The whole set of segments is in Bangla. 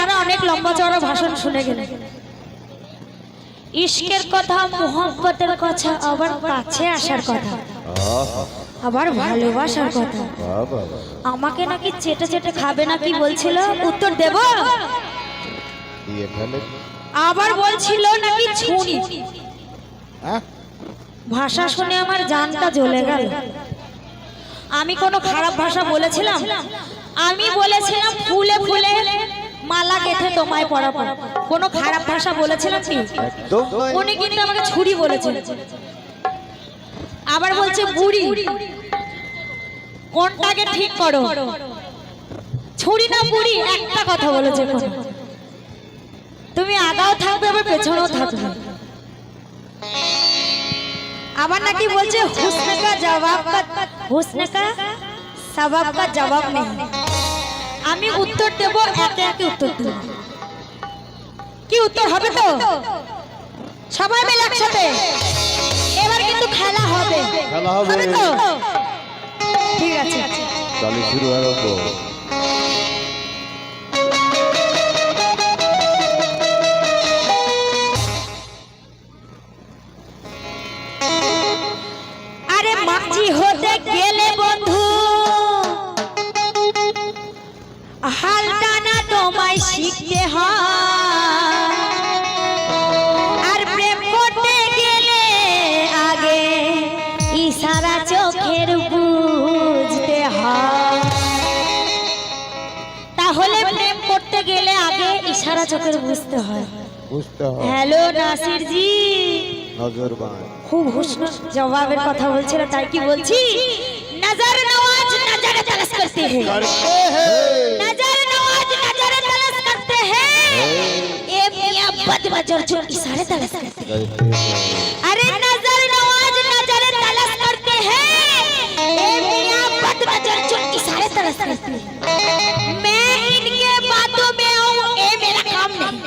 আপনারা অনেক লম্বা চড়া ভাষণ শুনে গেলেন। ইশকের কথা, মোহব্বতের কথা, আবার কাছে আসার কথা, আবার ভালোবাসার কথা। আমাকে নাকি চেটে চেটে খাবে নাকি বলছিল, উত্তর দেব। আবার বলছিল নাকি ছুরি। ভাষা শুনে আমার জানটা জ্বলে গেল। আমি কোনো খারাপ ভাষা বলেছিলাম? আমি বলেছিলাম ফুলে ফুলে মালা গেঁথে তোমায় পরাবো। কোনো খারাপ ভাষা বলেছিলাম কি? উনি কিন্তু আমাকে ছুরি বলেছে। আবার বলছে বুড়ি। কোনটাকে ঠিক করো, ছুরি না বুড়ি? একটা কথা বলেছে, তুমি আগাও থাকবে আবার পেছনেও থাকবে। আবার নাকি বলছে হুসনে কা জবাব কা, হুসনে কা সবাব কা জবাব নেই। আমি উত্তর দেব, একে একে উত্তর দেব। কি উত্তর হবে তো? সবাই মিলে একসাথে এবার কিন্তু খেলা হবে। হবে তো? ঠিক আছে, তাহলে শুরু আরম্ভ। আরে মাঝি হতে গেলে বন্ধু হালটা না তোমায় শিখতে হয়, আর প্রেম করতে গেলে আগে ইশারা চোখের বুঝতে হয়। তাহলে প্রেম করতে গেলে আগে ইশারা চোখের বুঝতে হয়। হ্যালো নাসির জি, খুব হুসন জবাবের কথা বলছিল, তাই কি বলছি? নজর নওয়াজ নজর তলস করতে हैं, नजर नवाज नजर तलस करते हैं, ये मियां बदमजर जो इशारे तलस करते हैं। अरे नजर नवाज नजर तलस करते हैं, ये मियां बदमजर जो इशारे तलस करते हैं। मैं इनके बातों में आऊं, ये मेरा काम नहीं।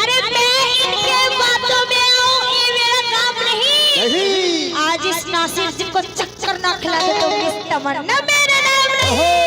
अरे मैं इनके बातों में आऊं, ये मेरा काम नहीं। आज इस नासिर जी को चक्कर ना खिला दे तो इस तमन्ना मेरा नाम नहीं।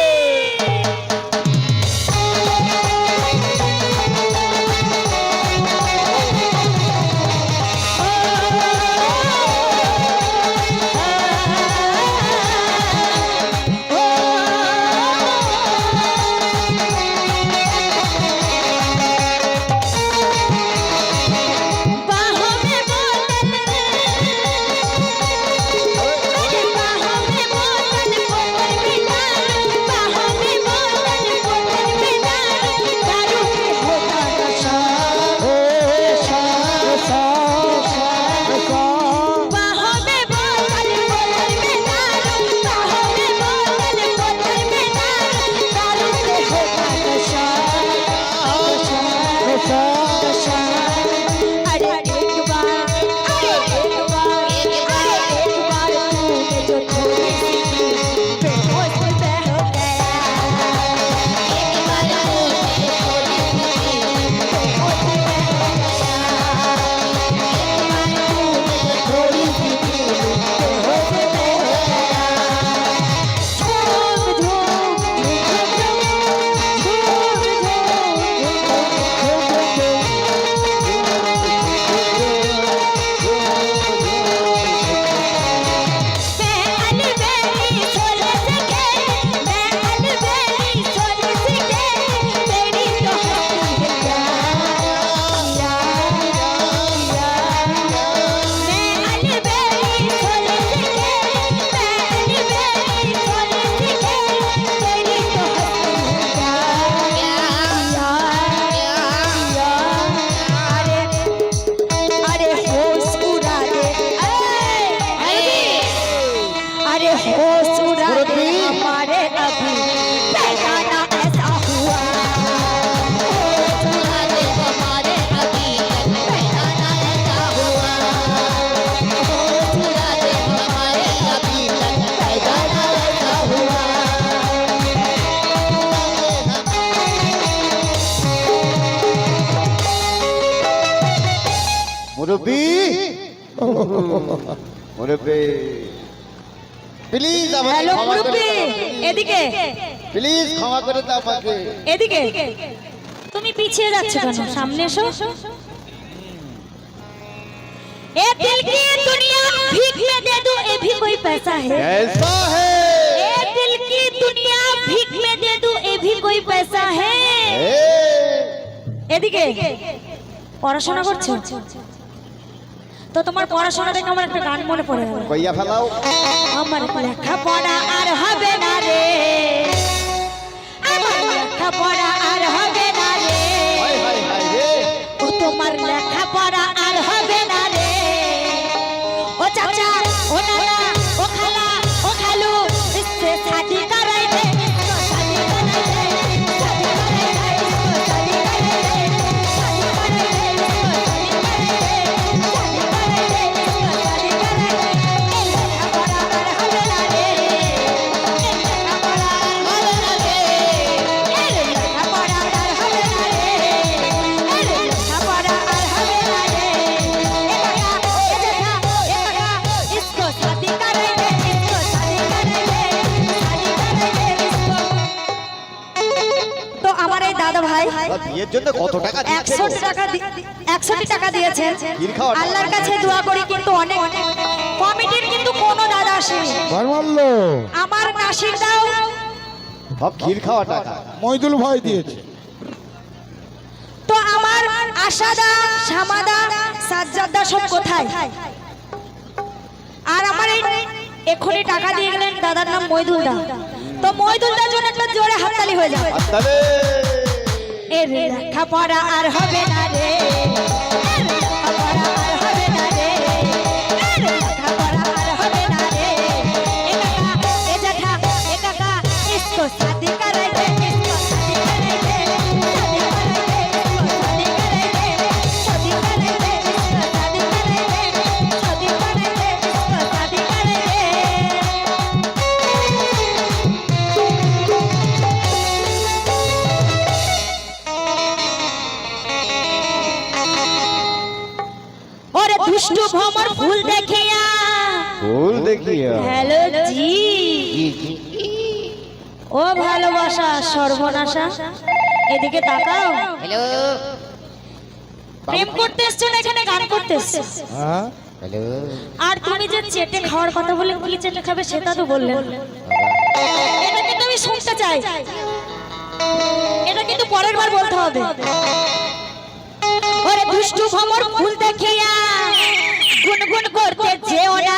মুরব্বি মুরব্বি প্লিজ আমাকে হ্যালো ক্ষমা করে মুরব্বি, দাও। এদিকে প্লিজ ক্ষমা করে দাও আমাকে। এদিকে তুমি পিছিয়ে যাচ্ছ কেন? সামনে এসো। ए दिल की दुनिया भीख में दे दूं ये भी कोई पैसा है। कैसा है ए दिल की दुनिया भीख में दे दूं ये भी कोई पैसा है। এদিকে পড়াশোনা করছো তো তোমার পড়াশোনা দেখে আমার একটা গান মনে পড়ে গেল। কইয়া ফেলাও। আমার লেখাপড়া আর হবে না রে, আমার লেখাপড়া আর হবে না রে, হাই হাই হাই রে ও তোমার লেখাপড়া আর হবে না রে। ও চাচা ও নানা ও খালা ও খালু इससे शादी कराई दे, इसको शादी कराई दे, शादी कराई दे, इसको शादी कराई दे, शादी कराई दे, इसको शादी कराई दे, शादी कराई दे, इसको शादी कराई दे। ए লেখাপড়া আর হবে না রে, এ লেখাপড়া আর হবে না রে, এ লেখাপড়া আর হবে না রে, এ লেখাপড়া আর হবে না রে। ए काका ए जेठा ए काका इसको शादी कराई दे, इसको शादी कराई दे, शादी कराई दे इसको। তো আমার এই দাদা ভাই বিয়ের জন্য কত টাকা দিয়েছে 61 টাকা দিয়েছেন। ক্ষীর খাওয়া টাকা। আল্লাহর কাছে দোয়া করি কিন্তু অনেক কমিটির কিন্তু কোনো দাদা আসেনি। মারমাল্লো আমার নাসির দাও সব ক্ষীর খাওয়া টাকা। মইদুল ভাই দিয়েছে। তো আমার আশাদা শামাদা সাজ্জাদা সব কোথায়? আর আমার এই এক্ষুনি টাকা দিয়ে গেলেন দাদার নাম মইদুল দা। তো মইদুল দার জন্য একটা জোরে হাততালি হয়ে যাবে। তাহলে এ লেখাপড়া আর হবে না রে, এ লেখাপড়া আর হবে না রে, এ লেখাপড়া আর হবে না রে। এ কাকা এ জ্যাঠা এ কাকা इसको शादी कराई दे, इसको शादी कराई दे, शादी कराई दे, इसको शादी कराई दे, शादी कराई दे, इसको शादी कराई दे, शादी कराई दे, इसको शादी कराई दे। और दुष्ट भमर फूल देखिया ফুল দেখিয়া हेलो जी ও ভালোবাসা সর্বনাশা এদিকে তাকাও। হ্যালো প্রেম করতে এসছো না এখানে গান করতে এসছো? হ্যাঁ হ্যালো আর তুমি যে চেটে খাওয়ার কথা বলে কি চেটে খাবে সেটা তো বললে। এটা কিন্তু আমি শুনতে চাই, এটা কিন্তু পরের বার বলতে হবে। ওরে দুষ্টু ভমর ফুল দেখিয়া গুনগুন করতে যেও না।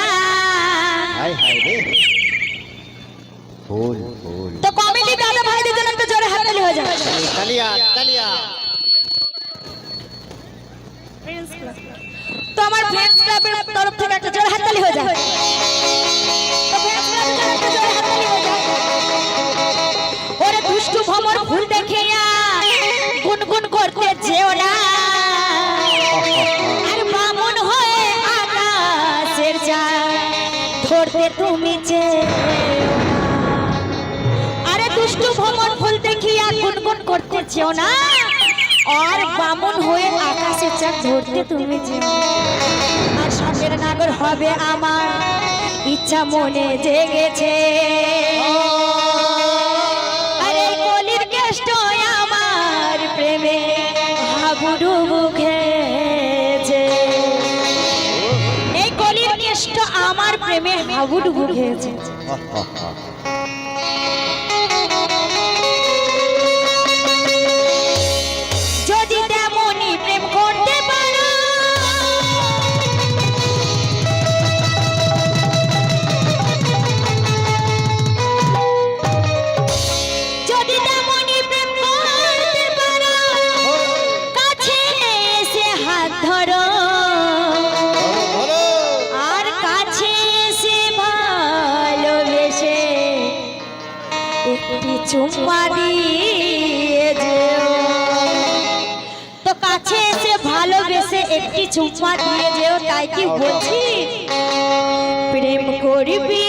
হাই হাই রে ফুল ফুল তো কমেডি দাদা ভাইদের জন্য একটু জোরে হাততালি হয়ে যাবে। তালিয়া তালিয়া। তো আমার ফ্রেন্ডস ক্লাবের তরফ থেকে একটা জোরে হাততালি হয়ে যাবে। তো ফ্রেন্ডস ক্লাবের জন্য একটা জোরে হাততালি হয়ে যাবে। ওরে দুষ্টু ভমর ফুল দেখিয়া গুনগুন করতে যেও না। আর বামন হয়ে আকাশের চাঁদ ধরতে তুমি চেয়েও না। আরে দুষ্টু ভমর ফুল দেখিয়া গুনগুন করতে চেয়েও না, আর বামন হয়ে আকাশের চাঁদ ধরতে তুমি চেয়েও না। আর সাথের নাগর হবে আমার ইচ্ছা মনে জেগেছে। আরে কলির কেষ্ট আমার প্রেমে হাবুডুবু খেয়েছে। এই কলির কেষ্ট আমার প্রেমে হাবুডুবু খেয়েছে। যদি তেমনই প্রেম করতে পারো, যদি তেমনই প্রেম করতে পারো, কাছে এসে হাত ধরো, আর কাছে এসে ভালোবেসে একটি চুম্মা দিয়ে যেও। তো কাছে এসে ভালোবেসে একটি চুম্মা দিয়ে যেও, তাই কি বলছি প্রেম করবি